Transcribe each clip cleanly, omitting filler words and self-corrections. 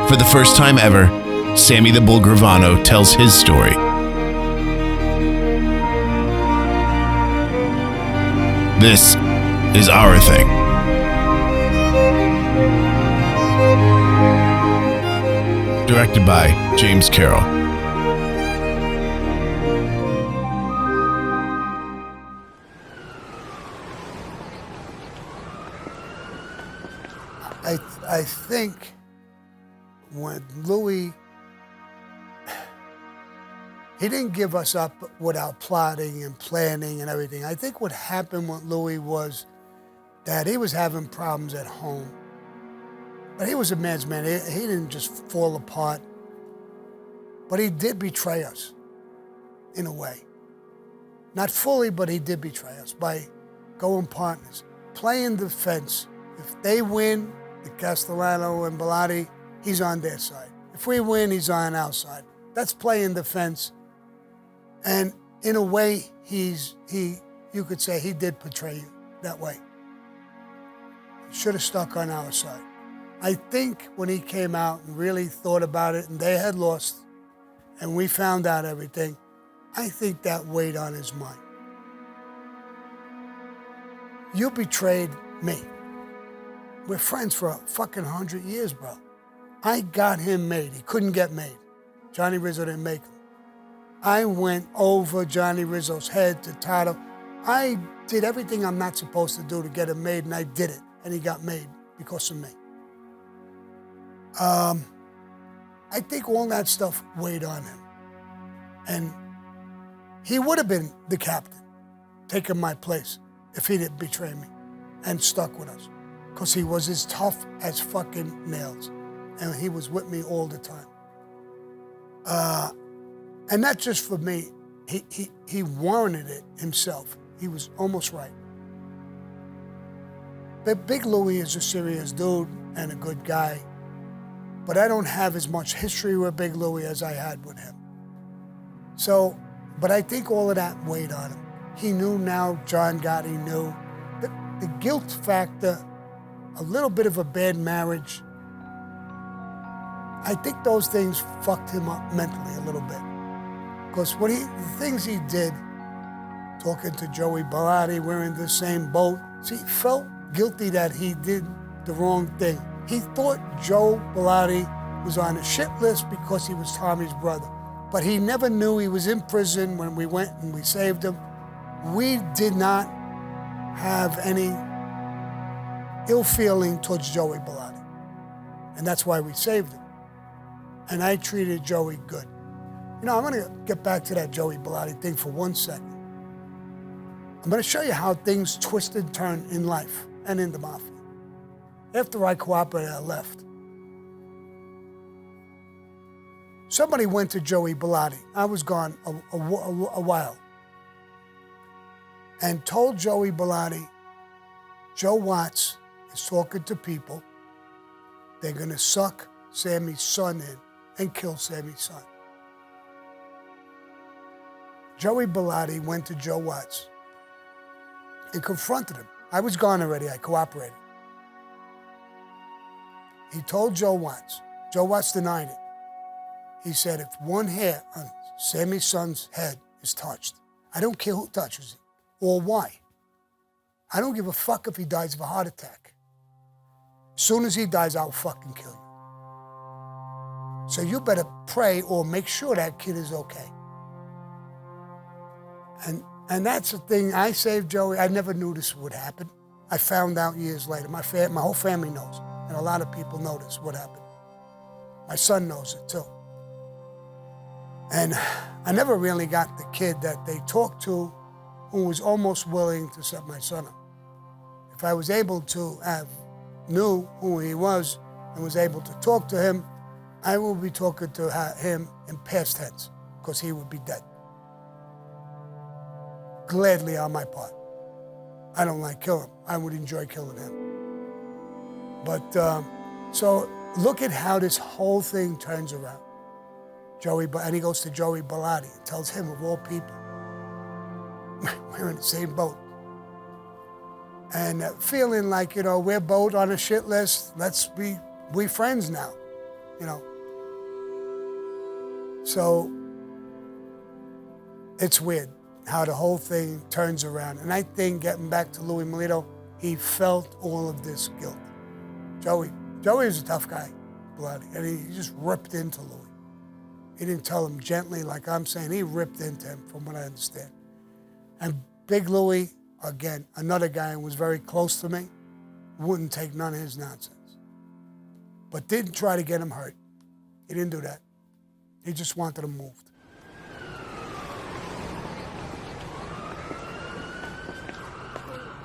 For the first time ever, Sammy the Bull Gravano tells his story. This is our thing. Directed by James Carroll. I think when Louis, he didn't give us up without plotting and planning and everything. I think what happened with Louis was that he was having problems at home. But he was a man's man. He didn't just fall apart. But he did betray us, in a way. Not fully, but he did betray us by going partners, playing the fence. If they win, the Castellano and Bilotti, he's on their side. If we win, he's on our side. That's playing the fence. And in a way, you could say he did betray you that way. Should have stuck on our side. I think when he came out and really thought about it and they had lost and we found out everything, I think that weighed on his mind. You betrayed me. We're friends for a fucking 100 years, bro. I got him made. He couldn't get made. Johnny Rizzo didn't make him. I went over Johnny Rizzo's head to Tato. I did everything I'm not supposed to do to get him made, and I did it. And he got made because of me. I think all that stuff weighed on him. And he would have been the captain, taking my place, if he didn't betray me and stuck with us. Because he was as tough as fucking nails. And he was with me all the time. And not just for me, he warranted it himself. He was almost right. But Big Louie is a serious dude and a good guy. But I don't have as much history with Big Louie as I had with him. So, but I think all of that weighed on him. He knew now, John Gotti knew. The guilt factor, a little bit of a bad marriage, I think those things fucked him up mentally a little bit. Because the things he did, talking to Joey Bilotti, we're in the same boat, see, he felt guilty that he did the wrong thing. He thought Joe Bilotti was on a shit list because he was Tommy's brother. But he never knew he was in prison when we went and we saved him. We did not have any ill feeling towards Joey Bilotti. And that's why we saved him. And I treated Joey good. You know, I'm gonna get back to that Joey Bilotti thing for 1 second. I'm gonna show you how things twist and turn in life and in the mafia. After I cooperated, I left. Somebody went to Joey Bilotti. I was gone a while. And told Joey Bilotti, Joe Watts is talking to people. They're gonna suck Sammy's son in and kill Sammy's son. Joey Bilotti went to Joe Watts and confronted him. I was gone already, I cooperated. He told Joe Watts. Joe Watts denied it. He said, if one hair on Sammy's son's head is touched, I don't care who touches it or why. I don't give a fuck if he dies of a heart attack. As soon as he dies, I'll fucking kill you. So you better pray or make sure that kid is okay. And that's the thing. I saved Joey. I never knew this would happen. I found out years later. My whole family knows. And a lot of people notice what happened. My son knows it too. And I never really got the kid that they talked to who was almost willing to set my son up. If I was able to knew who he was and was able to talk to him, I will be talking to him in past tense because he would be dead. Gladly on my part. I don't like killing him. I would enjoy killing him. But, so look at how this whole thing turns around. And he goes to Joey Bilotti and tells him, of all people, we're in the same boat. And feeling like, we're both on a shit list, we friends now. you know. So it's weird how the whole thing turns around. And I think, getting back to Louis Melito, he felt all of this guilt. Joey was a tough guy, bloody, and he just ripped into Louis. He didn't tell him gently like I'm saying. He ripped into him, from what I understand. And Big Louis, again, another guy who was very close to me, wouldn't take none of his nonsense. But didn't try to get him hurt. He didn't do that. He just wanted him moved.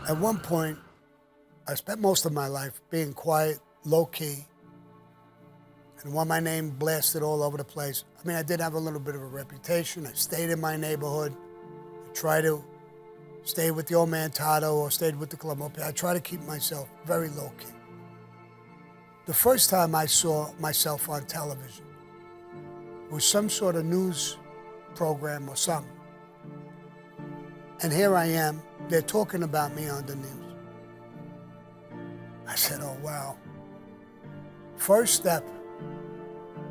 At one point, I spent most of my life being quiet, low-key, and want my name blasted all over the place. I mean, I did have a little bit of a reputation. I stayed in my neighborhood. I tried to stay with the old man Tato or stayed with the club. I try to keep myself very low-key. The first time I saw myself on television was some sort of news program or something. And here I am, they're talking about me on the news. I said, oh, wow. First step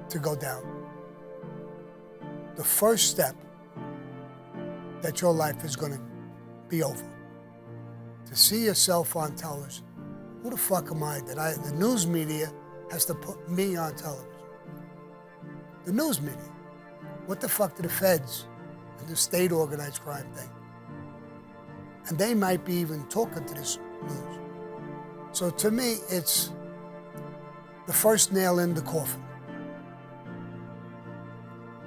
to go down. The first step that your life is gonna be over. To see yourself on television. Who the fuck am I that the news media has to put me on television? The news media. What the fuck do the feds and the state organized crime think? And they might be even talking to this news. So to me, it's the first nail in the coffin.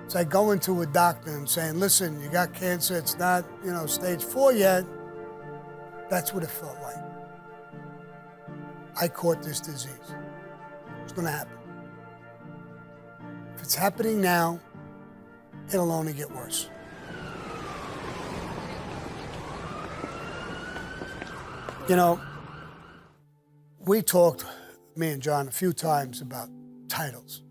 It's like going to a doctor and saying, listen, you got cancer, it's not, stage 4 yet. That's what it felt like. I caught this disease. It's gonna happen. If it's happening now, it'll only get worse. We talked, me and John, a few times about titles.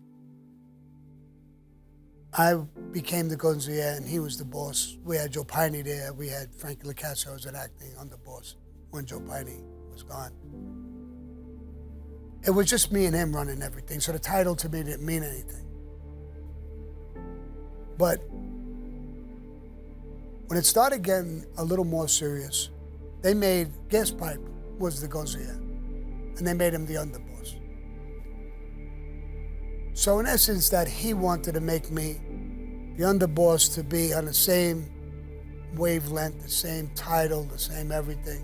I became the consigliere and he was the boss. We had Joe Piney there. We had Frankie Licasio as an acting underboss when Joe Piney was gone. It was just me and him running everything, so the title to me didn't mean anything. But when it started getting a little more serious, they made Gas Pipe was the consigliere, and they made him the underboss. So in essence, that he wanted to make me the underboss to be on the same wavelength, the same title, the same everything.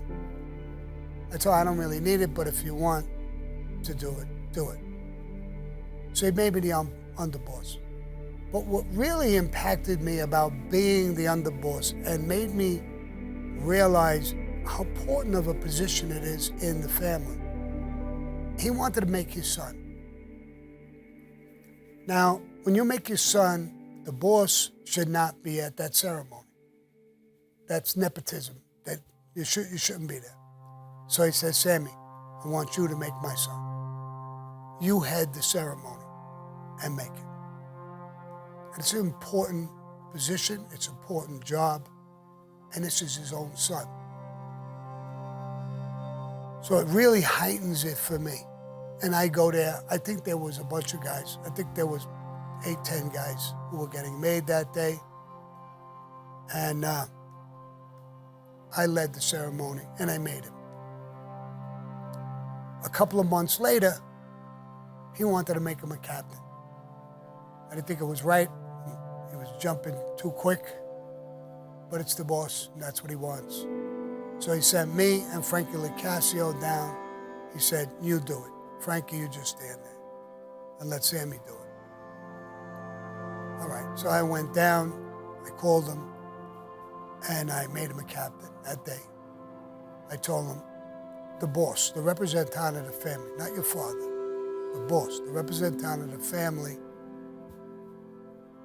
I told him, I don't really need it, but if you want to do it, do it. So he made me the underboss. But what really impacted me about being the underboss and made me realize how important of a position it is in the family, he wanted to make his son. Now, when you make your son, the boss should not be at that ceremony. That's nepotism. That you shouldn't be there. So he says, Sammy, I want you to make my son. You head the ceremony and make it. And it's an important position, it's an important job, and this is his own son. So it really heightens it for me. And I go there, I think there was a bunch of guys. I think there was 8, 10 guys who were getting made that day. And I led the ceremony and I made him. A couple of months later, he wanted to make him a captain. I didn't think it was right. He was jumping too quick, but it's the boss and that's what he wants. So he sent me and Frankie Licasio down. He said, you do it. Frankie, you just stand there and let Sammy do it. All right, so I went down, I called him, and I made him a captain that day. I told him, the boss, the representative of the family, not your father, the boss, the representative of the family,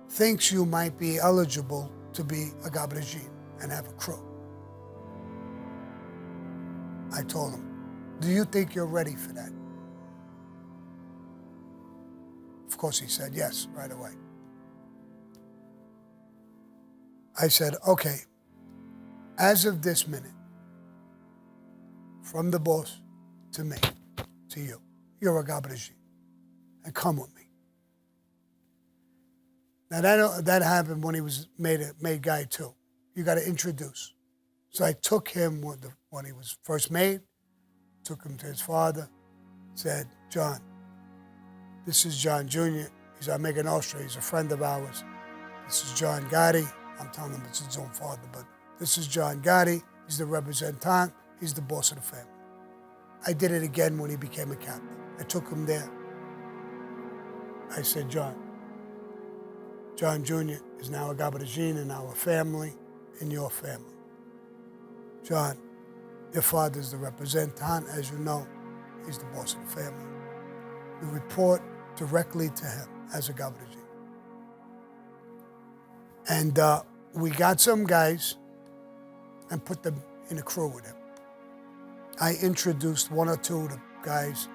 thinks you might be eligible to be a Gabrigine and have a crew. I told him, do you think you're ready for that? Of course, he said yes right away. I said, okay, as of this minute, from the boss to me, to you, you're a Gabrigine, and come with me. Now that happened when he was made guy too. You got to introduce. So I took him when he was first made, took him to his father, said, John, this is John Jr. He's our Mega Nostra. He's a friend of ours. This is John Gotti. I'm telling him it's his own father, but this is John Gotti. He's the representant. He's the boss of the family. I did it again when he became a captain. I took him there. I said, John Jr. is now a Gabardine in our family, in your family. John, your father's the representant. As you know, he's the boss of the family. You report directly to him as a Gabardine. And we got some guys and put them in a crew with him. I introduced one or two of the guys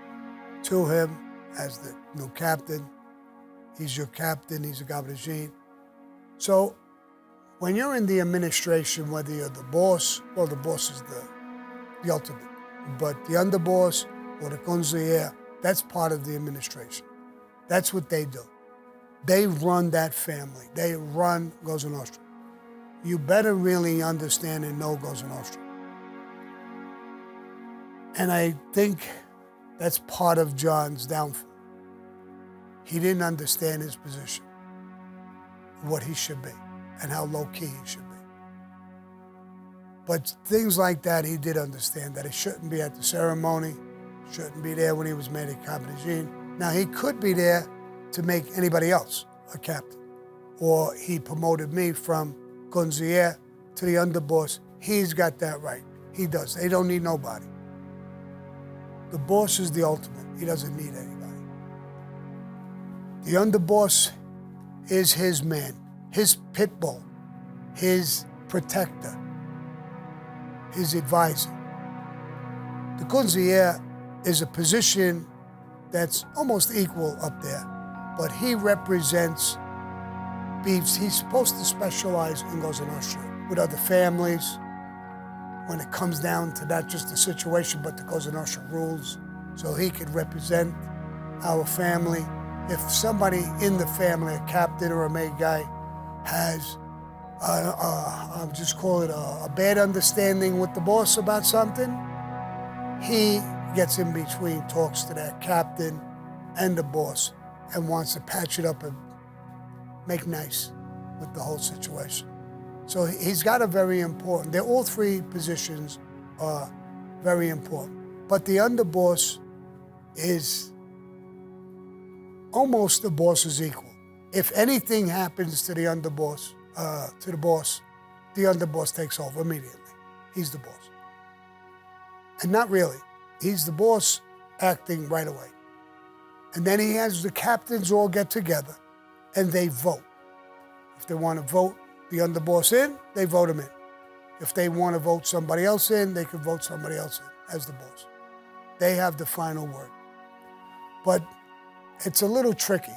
to him as the new captain. He's your captain, he's a Gabardine. So when you're in the administration, whether you're the boss, well, the boss is the ultimate, but the underboss or the conseiller, that's part of the administration. That's what they do. They run that family. They run Cosa Nostra. You better really understand and know Cosa Nostra. And I think that's part of John's downfall. He didn't understand his position, what he should be, and how low-key he should be. But things like that, he did understand, that he shouldn't be at the ceremony, shouldn't be there when he was made a Gabardine. Now, he could be there to make anybody else a captain, or he promoted me from conseiller to the underboss. He's got that right. He does. They don't need nobody. The boss is the ultimate. He doesn't need anybody. The underboss is his man, his pit bull, his protector, his advisor. The conseiller is a position that's almost equal up there, but he represents beefs. He's supposed to specialize in Cosa Nostra with other families when it comes down to not just the situation, but the Cosa Nostra rules, so he could represent our family. If somebody in the family, a captain or a maid guy, has, I'll just call it a bad understanding with the boss about something, he gets in between, talks to that captain and the boss, and wants to patch it up and make nice with the whole situation. So he's got a very important, all three positions are very important. But the underboss is almost the boss's equal. If anything happens to the underboss, to the boss, the underboss takes over immediately. He's the boss. And not really. He's the boss acting right away. And then he has the captains all get together and they vote. If they want to vote the underboss in, they vote him in. If they want to vote somebody else in, they can vote somebody else in as the boss. They have the final word. But it's a little tricky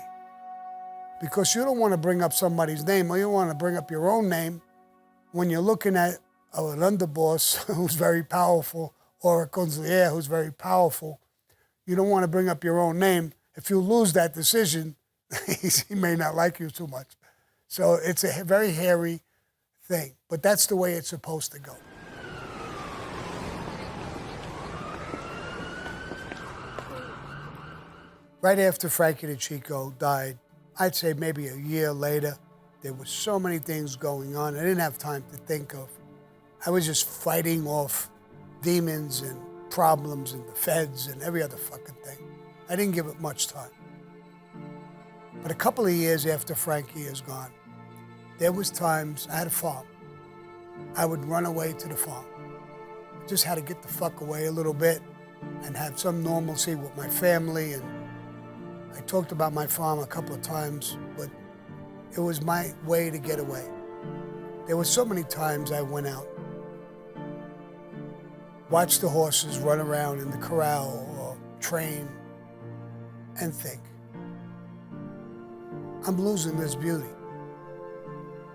because you don't want to bring up somebody's name, or you want to bring up your own name when you're looking at an underboss who's very powerful or a conseiller who's very powerful. You don't want to bring up your own name. If you lose that decision, he may not like you too much. So it's a very hairy thing, but that's the way it's supposed to go. Right after Frankie the Chico died, I'd say maybe a year later, there were so many things going on. I didn't have time to think of. I was just fighting off demons and problems and the feds and every other fucking thing. I didn't give it much time. But a couple of years after Frankie is gone, there was times, I had a farm. I would run away to the farm. I just had to get the fuck away a little bit and have some normalcy with my family. And I talked about my farm a couple of times, but it was my way to get away. There were so many times I went out, watched the horses run around in the corral or train, and think, I'm losing this beauty.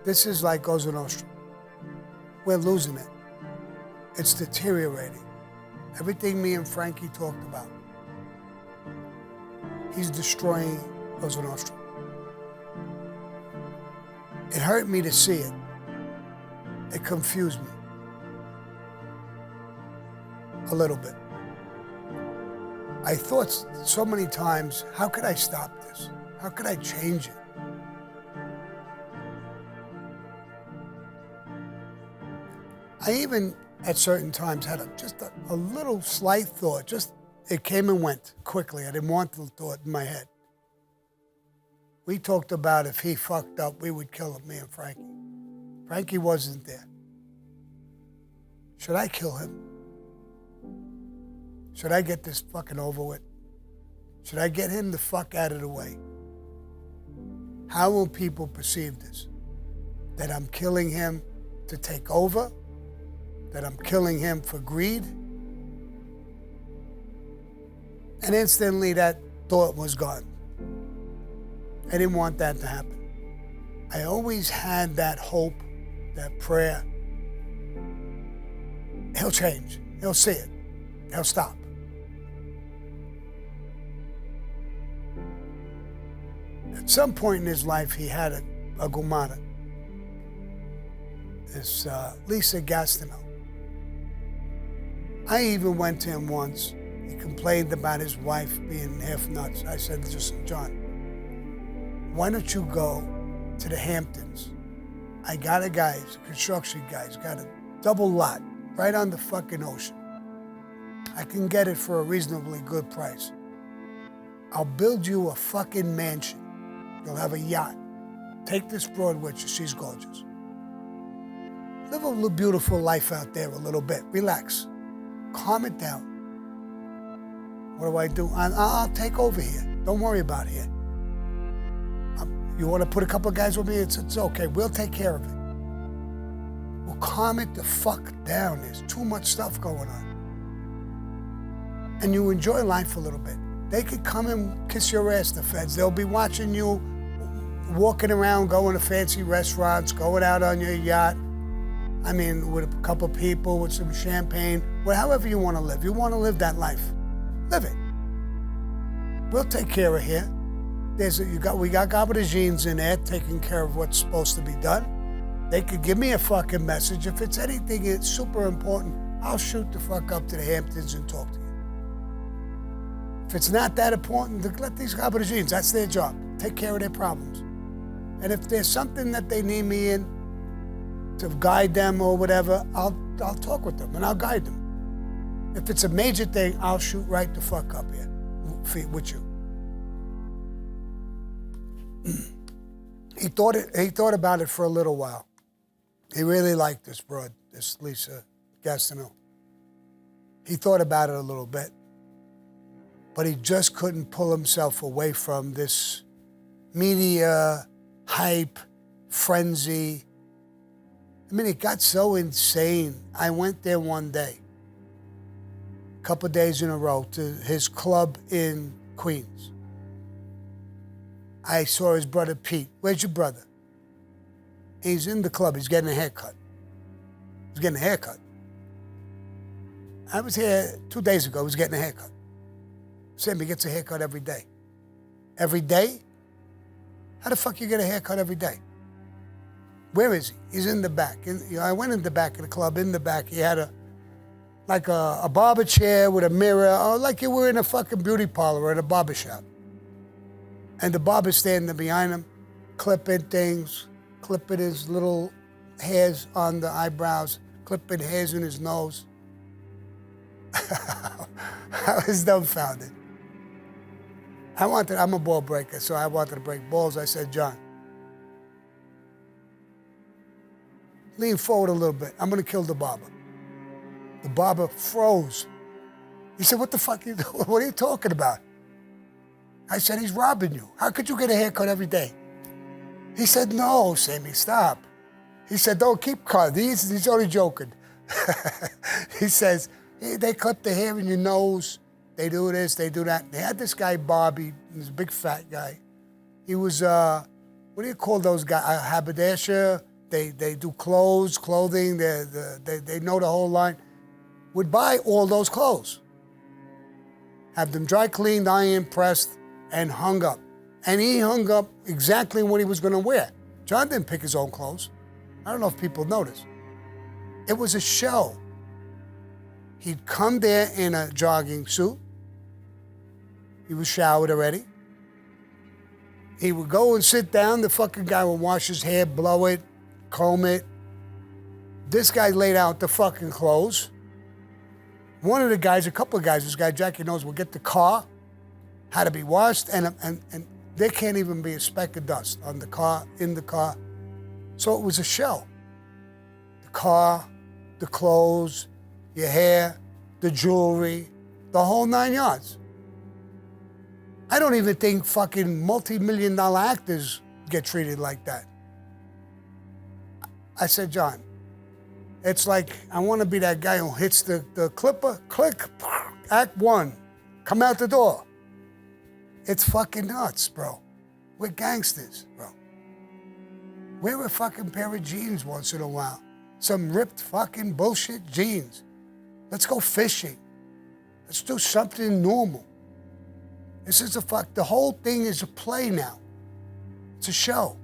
This is like Cosa Nostra. We're losing it. It's deteriorating. Everything me and Frankie talked about. He's destroying Cosa Nostra. It hurt me to see it. It confused me a little bit. I thought so many times, how could I stop this? How could I change it? I even, at certain times, had just a little slight thought. Just, it came and went quickly. I didn't want the thought in my head. We talked about if he fucked up, we would kill him, me and Frankie. Frankie wasn't there. Should I kill him? Should I get this fucking over with? Should I get him the fuck out of the way? How will people perceive this? That I'm killing him to take over? That I'm killing him for greed? And instantly that thought was gone. I didn't want that to happen. I always had that hope, that prayer. He'll change. He'll see it. He'll stop. At some point in his life, he had a gumata, this Lisa Gastineau. I even went to him once. He complained about his wife being half nuts. I said, listen, John, why don't you go to the Hamptons? I got a guy, he's a construction guy, he's got a double lot right on the fucking ocean. I can get it for a reasonably good price. I'll build you a fucking mansion. You'll have a yacht. Take this broad with you, she's gorgeous. Live a little beautiful life out there a little bit. Relax. Calm it down. What do? I'll take over here. Don't worry about here. You want to put a couple of guys with me? It's okay. We'll take care of it. We'll calm it the fuck down. There's too much stuff going on. And you enjoy life a little bit. They could come and kiss your ass, the feds. They'll be watching you walking around, going to fancy restaurants, going out on your yacht. I mean, with a couple people, with some champagne, however you want to live. You want to live that life. Live it. We'll take care of here. We got Gabor in there taking care of what's supposed to be done. They could give me a fucking message. If it's anything that's super important, I'll shoot the fuck up to the Hamptons and talk to you. If it's not that important, let these Gabor, that's their job. Take care of their problems. And if there's something that they need me in to guide them or whatever, I'll talk with them and I'll guide them. If it's a major thing, I'll shoot right the fuck up here with you. He thought about it for a little while. He really liked this broad, this Lisa Gastineau. He thought about it a little bit, but he just couldn't pull himself away from this media hype, frenzy. I mean, it got so insane. I went there one day, a couple of days in a row, to his club in Queens. I saw his brother Pete. Where's your brother? He's in the club. He's getting a haircut. He's getting a haircut. I was here 2 days ago. He was getting a haircut. Sammy gets a haircut every day. Every day? How the fuck you get a haircut every day? Where is he? He's in the back. I went in the back of the club. In the back, he had a barber chair with a mirror, like you were in a fucking beauty parlor or in a barber shop. And the barber's standing behind him, clipping things, clipping his little hairs on the eyebrows, clipping hairs in his nose. I was dumbfounded. I'm a ball breaker, so I wanted to break balls. I said, John, lean forward a little bit. I'm going to kill the barber. The barber froze. He said, what the fuck are you doing? What are you talking about? I said, he's robbing you. How could you get a haircut every day? He said, no, Sammy, stop. He said, don't keep cutting. He's only joking. He says, they clip the hair in your nose. They do this, they do that. They had this guy, Bobby, this big fat guy. He was, what do you call those guys? A haberdasher. They do clothing. They know the whole line. Would buy all those clothes. Have them dry cleaned, ironed, pressed, and hung up. And he hung up exactly what he was going to wear. John didn't pick his own clothes. I don't know if people noticed. It was a show. He'd come there in a jogging suit. He was showered already. He would go and sit down. The fucking guy would wash his hair, blow it, comb it. This guy laid out the fucking clothes. One of the guys, a couple of guys, this guy Jackie knows, will get the car, how to be washed, and there can't even be a speck of dust on the car, in the car. So it was a show. The car, the clothes, your hair, the jewelry, the whole 9 yards. I don't even think fucking multi-million-dollar actors get treated like that. I said, John, it's like I want to be that guy who hits the clipper, click, act one, come out the door. It's fucking nuts, bro. We're gangsters, bro. Wear a fucking pair of jeans once in a while. Some ripped fucking bullshit jeans. Let's go fishing. Let's do something normal. This is the whole thing is a play now. It's a show.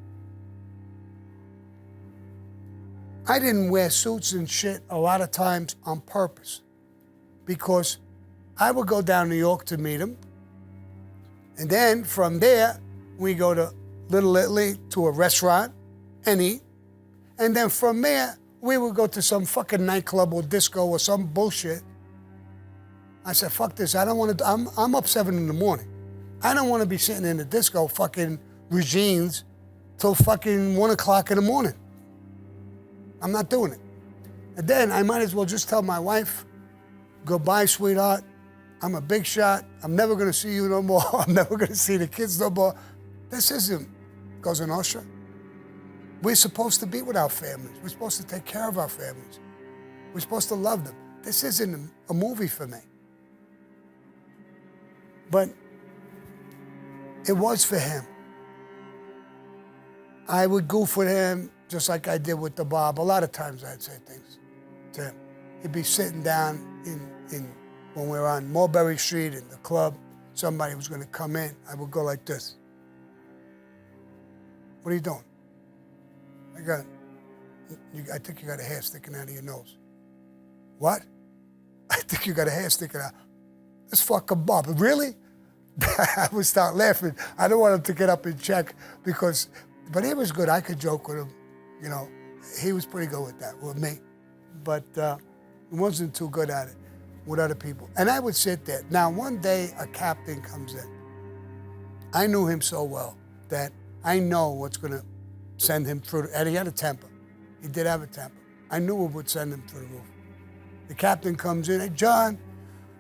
I didn't wear suits and shit a lot of times on purpose because I would go down to New York to meet him. And then from there, we go to Little Italy to a restaurant and eat. And then from there, we would go to some fucking nightclub or disco or some bullshit. I said, fuck this, I don't want to, I'm up 7 in the morning. I don't want to be sitting in the disco fucking regimes till fucking 1 o'clock in the morning. I'm not doing it. And then I might as well just tell my wife, goodbye, sweetheart. I'm a big shot. I'm never going to see you no more. I'm never going to see the kids no more. This isn't Cosa Nostra. We're supposed to be with our families. We're supposed to take care of our families. We're supposed to love them. This isn't a movie for me. But it was for him. I would goof with him just like I did with the Bob. A lot of times I'd say things to him. He'd be sitting down when we were on Mulberry Street in the club. Somebody was going to come in. I would go like this. What are you doing? I think you got a hair sticking out of your nose. What? I think you got a hair sticking out. This fucking Bob. Really? I would start laughing. I don't want him to get up and check but he was good. I could joke with him. You know, he was pretty good with that, with me. But he wasn't too good at it with other people. And I would sit there. Now, one day a captain comes in. I knew him so well that I know what's going to send him through. And he had a temper. He did have a temper. I knew it would send him through the roof. The captain comes in, hey, John,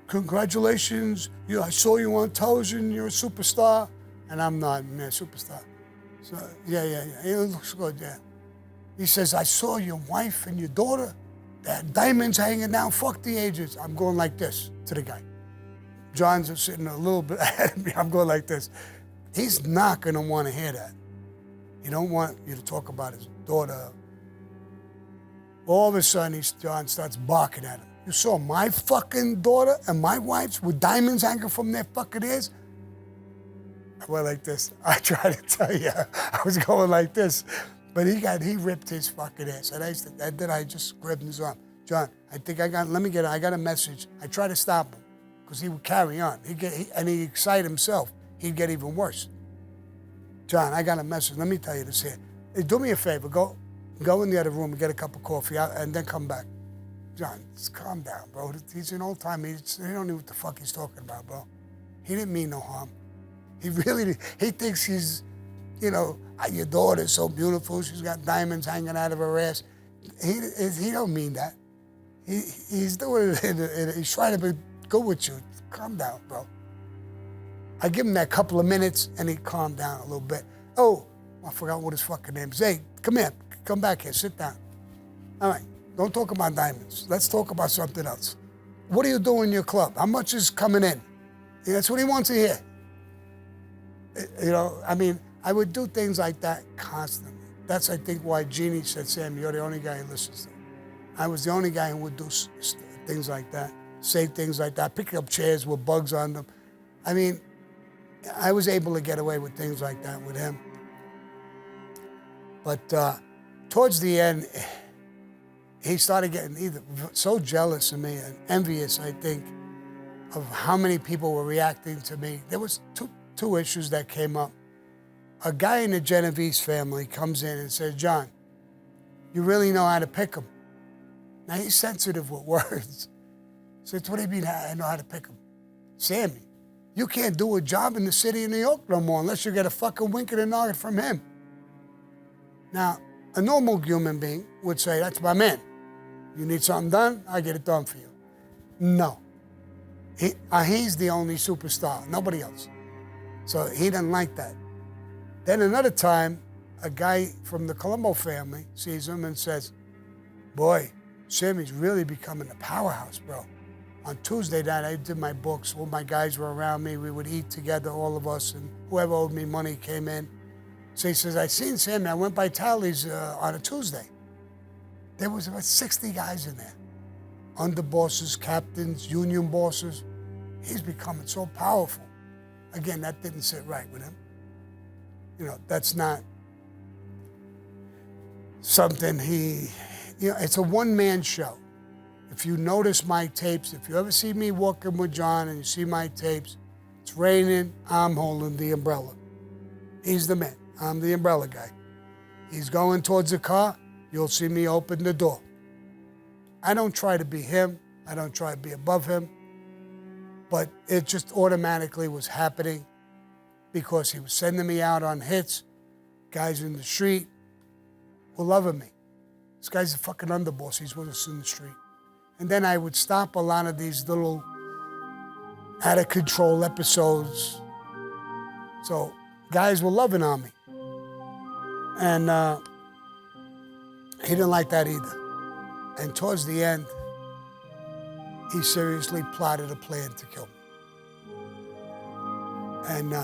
congratulations. I saw you on television. You're a superstar. And I'm not a superstar. So, yeah. It looks good, yeah. He says, I saw your wife and your daughter. They had diamonds hanging down. Fuck the agents. I'm going like this to the guy. John's sitting a little bit ahead of me. I'm going like this. He's not going to want to hear that. He don't want you to talk about his daughter. All of a sudden, John starts barking at him. You saw my fucking daughter and my wife's with diamonds hanging from their fucking ears? I went like this. I tried to tell you. I was going like this. But he ripped his fucking ass. And then I just grabbed his arm. John, I got a message. I tried to stop him because he would carry on. He'd excite himself. He'd get even worse. John, I got a message. Let me tell you this here. Hey, do me a favor. Go in the other room and get a cup of coffee and then come back. John, just calm down, bro. He's an old time. He don't know what the fuck he's talking about, bro. He didn't mean no harm. He thinks he's, your daughter's so beautiful. She's got diamonds hanging out of her ass. He don't mean that. He's doing it. He's trying to be good with you. Calm down, bro. I give him that couple of minutes, and he calmed down a little bit. Oh, I forgot what his fucking name is. Hey, come here. Come back here. Sit down. All right. Don't talk about diamonds. Let's talk about something else. What are you doing in your club? How much is coming in? That's what he wants to hear. I would do things like that constantly. That's, I think, why Jeannie said, Sam, you're the only guy who listens to me. I was the only guy who would do things like that, say things like that, pick up chairs with bugs on them. I mean, I was able to get away with things like that with him. But towards the end, he started getting either so jealous of me and envious, I think, of how many people were reacting to me. There was two issues that came up. A guy in the Genovese family comes in and says, John, you really know how to pick them. Now, he's sensitive with words. I said, what do you mean I know how to pick them? Sammy, you can't do a job in the city of New York no more unless you get a fucking wink and a nod from him. Now, a normal human being would say, that's my man. You need something done, I get it done for you. No. He's the only superstar, nobody else. So he didn't like that. Then another time, a guy from the Colombo family sees him and says, boy, Sammy's really becoming a powerhouse, bro. On Tuesday night, I did my books. All my guys were around me. We would eat together, all of us, and whoever owed me money came in. So he says, I seen Sammy. I went by Tally's on a Tuesday. There was about 60 guys in there. Underbosses, captains, union bosses. He's becoming so powerful. Again, that didn't sit right with him. You know, that's not something it's a one-man show. If you notice my tapes, if you ever see me walking with John and you see my tapes, it's raining, I'm holding the umbrella. He's the man. I'm the umbrella guy. He's going towards the car, you'll see me open the door. I don't try to be him. I don't try to be above him. But it just automatically was happening because he was sending me out on hits. Guys in the street were loving me. This guy's a fucking underboss. He's with us in the street. And then I would stop a lot of these little out of control episodes. So guys were loving on me. And he didn't like that either. And towards the end, he seriously plotted a plan to kill me. And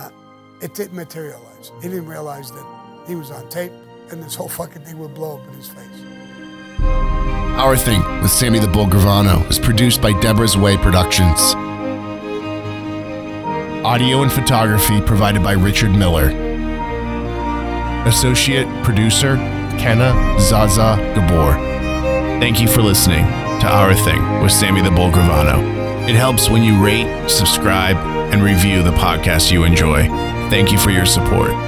it didn't materialize. He didn't realize that he was on tape and this whole fucking thing would blow up in his face. Our Thing with Sammy the Bull Gravano is produced by Debra's Way Productions. Audio and photography provided by Richard Miller. Associate producer, Kenna, ZAZA, Gabor. Thank you for listening to Our Thing with Sammy the Bull Gravano. It helps when you rate, subscribe, and review the podcast you enjoy. Thank you for your support.